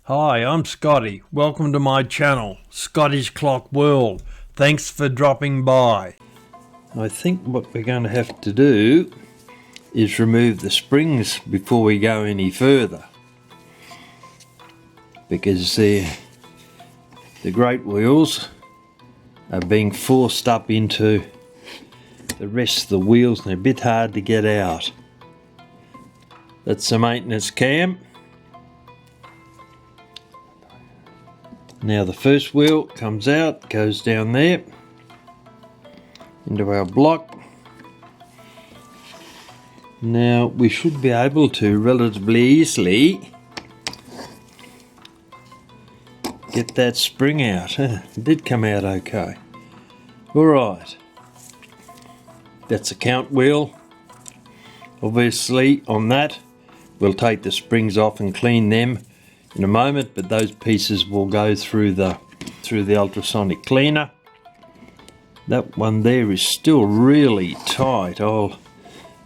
Hi, I'm Scotty. Welcome to my channel, Scotty's Clock World. Thanks for dropping by. I think what we're going to have to do is remove the springs before we go any further, because the great wheels are being forced up into the rest of the wheels and they're a bit hard to get out. That's the maintenance cam. Now the first wheel comes out, goes down there into our block. Now we should be able to relatively easily get that spring out. It did come out okay. Alright, that's a count wheel. Obviously on that we'll take the springs off and clean them in a moment, but those pieces will go through the ultrasonic cleaner. That one there is still really tight. I'll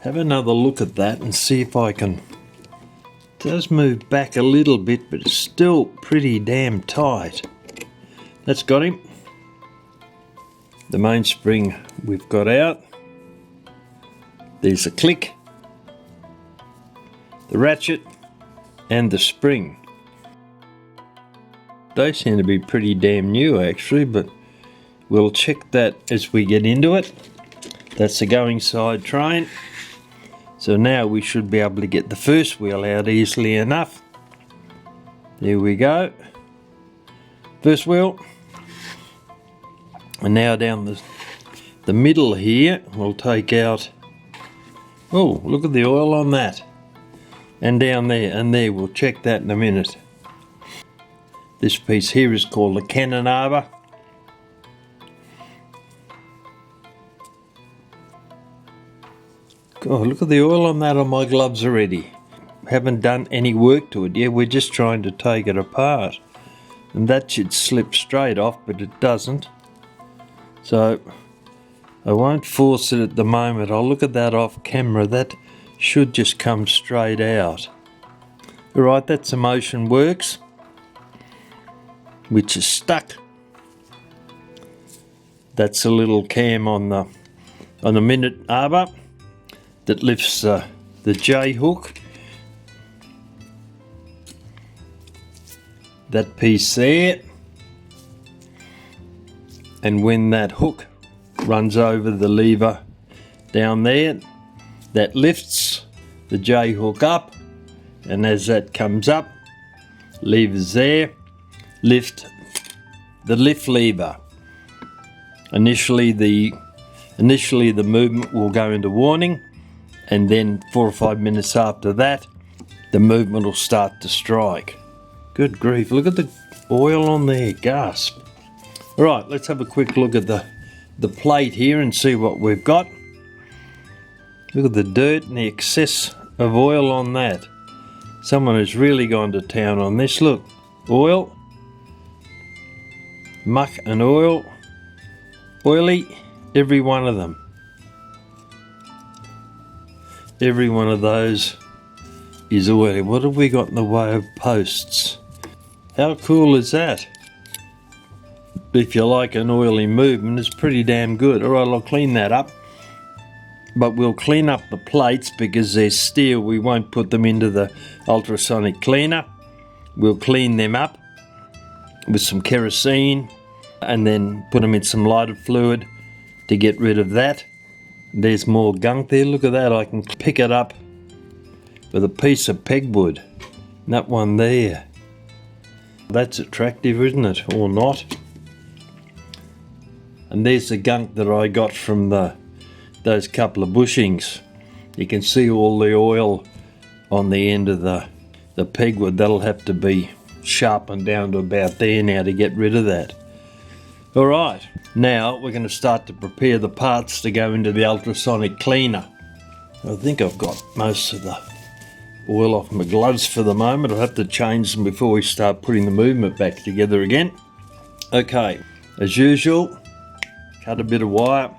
have another look at that and see if I can. It does move back a little bit, but it's still pretty damn tight. That's got him. The mainspring we've got out. There's a click, the ratchet and the spring. They seem to be pretty damn new actually, but we'll check that as we get into it. That's the going side train. So now we should be able to get the first wheel out easily enough. There we go. First wheel. And now down the middle here, we'll take out, oh, look at the oil on that. And down there, and there, we'll check that in a minute. This piece here is called the Minute Arbor. Oh, look at the oil on that on my gloves already. Haven't done any work to it yet, we're just trying to take it apart. And that should slip straight off, but it doesn't. So, I won't force it at the moment. I'll look at that off camera. That should just come straight out. Alright, that's the motion works, which is stuck. That's a little cam on the Minute Arbor that lifts the J hook. That piece there, and when that hook runs over the lever down there, that lifts the J hook up, and as that comes up, levers there, lift the lift lever. Initially the movement will go into warning, and then 4 or 5 minutes after that the movement will start to strike. Good grief, look at the oil on there, gasp. Alright, let's have a quick look at the plate here and see what we've got. Look at the dirt and the excess of oil on that. Someone has really gone to town on this. Look, oil, muck and oil, oily, every one of them. Every one of those is oily. What have we got in the way of posts? How cool is that? If you like an oily movement, it's pretty damn good. Alright, I'll clean that up. But we'll clean up the plates because they're steel. We won't put them into the ultrasonic cleaner. We'll clean them up with some kerosene and then put them in some lighter fluid to get rid of that. There's more gunk there. Look at that. I can pick it up with a piece of pegwood. That one there. That's attractive, isn't it? Or not? And there's the gunk that I got from those couple of bushings. You can see all the oil on the end of the pegwood. That'll have to be sharpened down to about there now to get rid of that. Alright, now we're going to start to prepare the parts to go into the ultrasonic cleaner. I think I've got most of the oil off my gloves for the moment. I'll have to change them before we start putting the movement back together again. Okay, as usual, cut a bit of wire,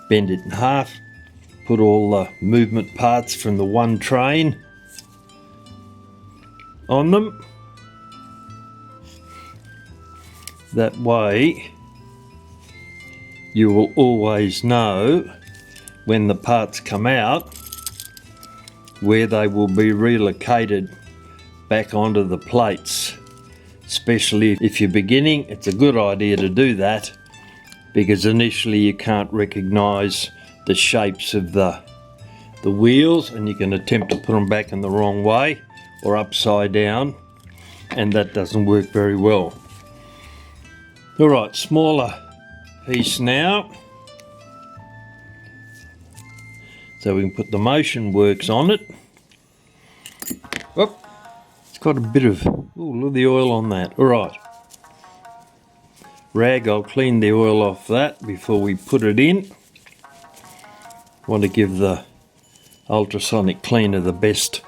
bend it in half, put all the movement parts from the one train on them. That way you will always know when the parts come out where they will be relocated back onto the plates. Especially if you're beginning, it's a good idea to do that, because initially you can't recognize the shapes of the wheels, and you can attempt to put them back in the wrong way or upside down, and that doesn't work very well. Alright, smaller piece now, so we can put the motion works on it. Whoop. It's got a bit of, ooh, look at the oil on that. Alright, rag, I'll clean the oil off that before we put it in. Want to give the ultrasonic cleaner the best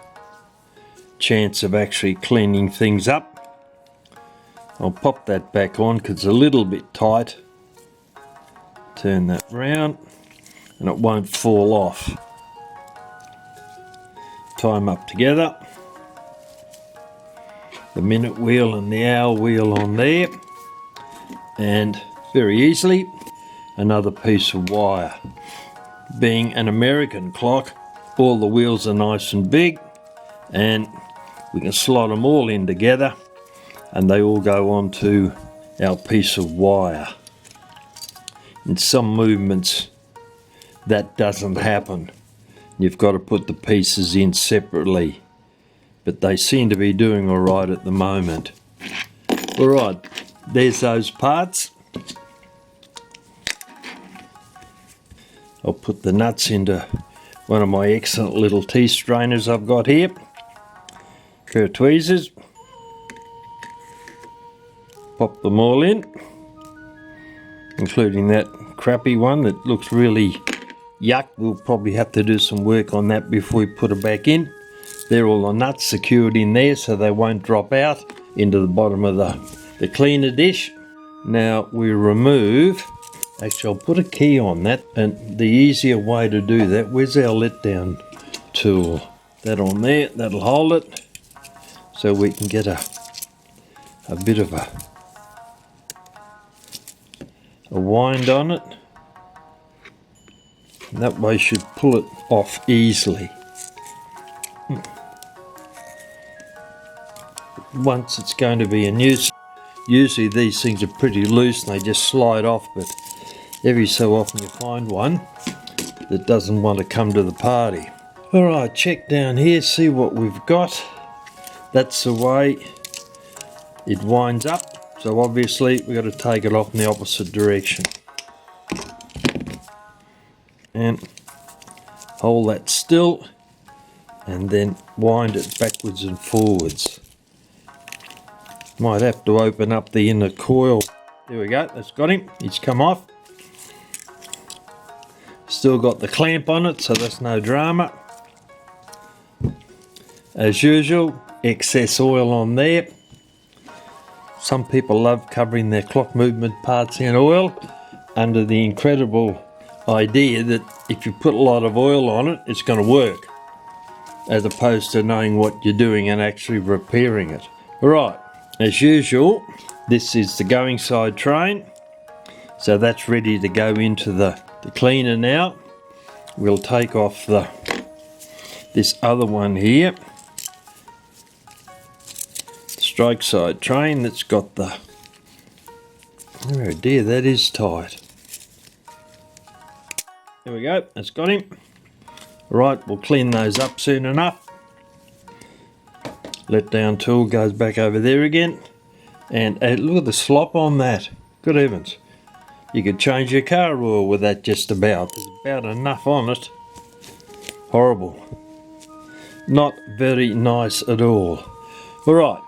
chance of actually cleaning things up. I'll pop that back on because it's a little bit tight. Turn that round and it won't fall off. Tie them up together. The minute wheel and the hour wheel on there, and very easily another piece of wire. Being an American clock, all the wheels are nice and big, and we can slot them all in together and they all go onto our piece of wire. In some movements that doesn't happen. You've got to put the pieces in separately, but they seem to be doing all right at the moment. All right, there's those parts. I'll put the nuts into one of my excellent little tea strainers I've got here. Pair of tweezers. Pop them all in, including that crappy one that looks really yuck. We'll probably have to do some work on that before we put it back in. They're all the nuts secured in there so they won't drop out into the bottom of the cleaner dish. Now we remove, actually I'll put a key on that, and the easier way to do that, where's our letdown tool? That on there, that'll hold it so we can get a bit of a wind on it. And that way should pull it off easily. Once it's going to be in use, usually these things are pretty loose and they just slide off, but every so often you find one that doesn't want to come to the party. Alright, check down here, see what we've got. That's the way it winds up. So obviously we've got to take it off in the opposite direction. And hold that still and then wind it backwards and forwards. Might have to open up the inner coil. There we go, that's got him. He's come off. Still got the clamp on it, so that's no drama. As usual, excess oil on there. Some people love covering their clock movement parts in oil under the incredible idea that if you put a lot of oil on it, it's going to work, as opposed to knowing what you're doing and actually repairing it. Right, as usual, this is the going side train, so that's ready to go into the cleaner now. We'll take off this other one here, strike side train that's got the, oh dear, that is tight. There we go, that's got him. Right, we'll clean those up soon enough. Let down tool goes back over there again. And look at the slop on that. Good heavens. You could change your car oil with that just about. There's about enough on it. Horrible. Not very nice at all. Alright,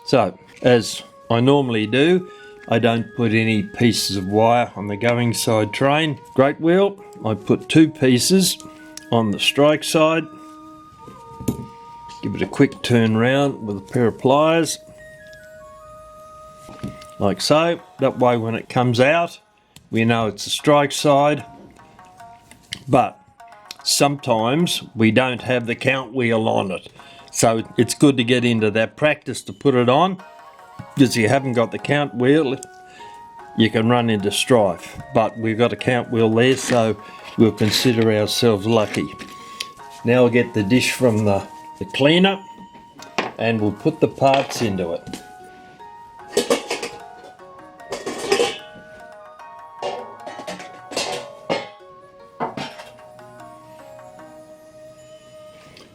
so as I normally do, I don't put any pieces of wire on the going side train. Great wheel, I put 2 pieces on the strike side. Give it a quick turn round with a pair of pliers. Like so. That way when it comes out, we know it's the strike side. But sometimes we don't have the count wheel on it. So it's good to get into that practice to put it on, because you haven't got the count wheel. you can run into strife. But we've got a count wheel there, so we'll consider ourselves lucky. Now we'll get the dish from the cleaner and we'll put the parts into it.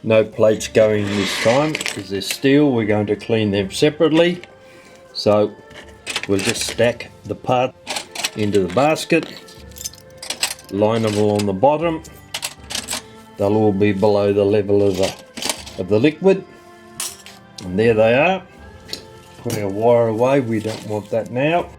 No plates going this time because they're steel. We're going to clean them separately. So we'll just stack the part into the basket, line them along the bottom. They'll all be below the level of the liquid. And there they are. Put our wire away, we don't want that now.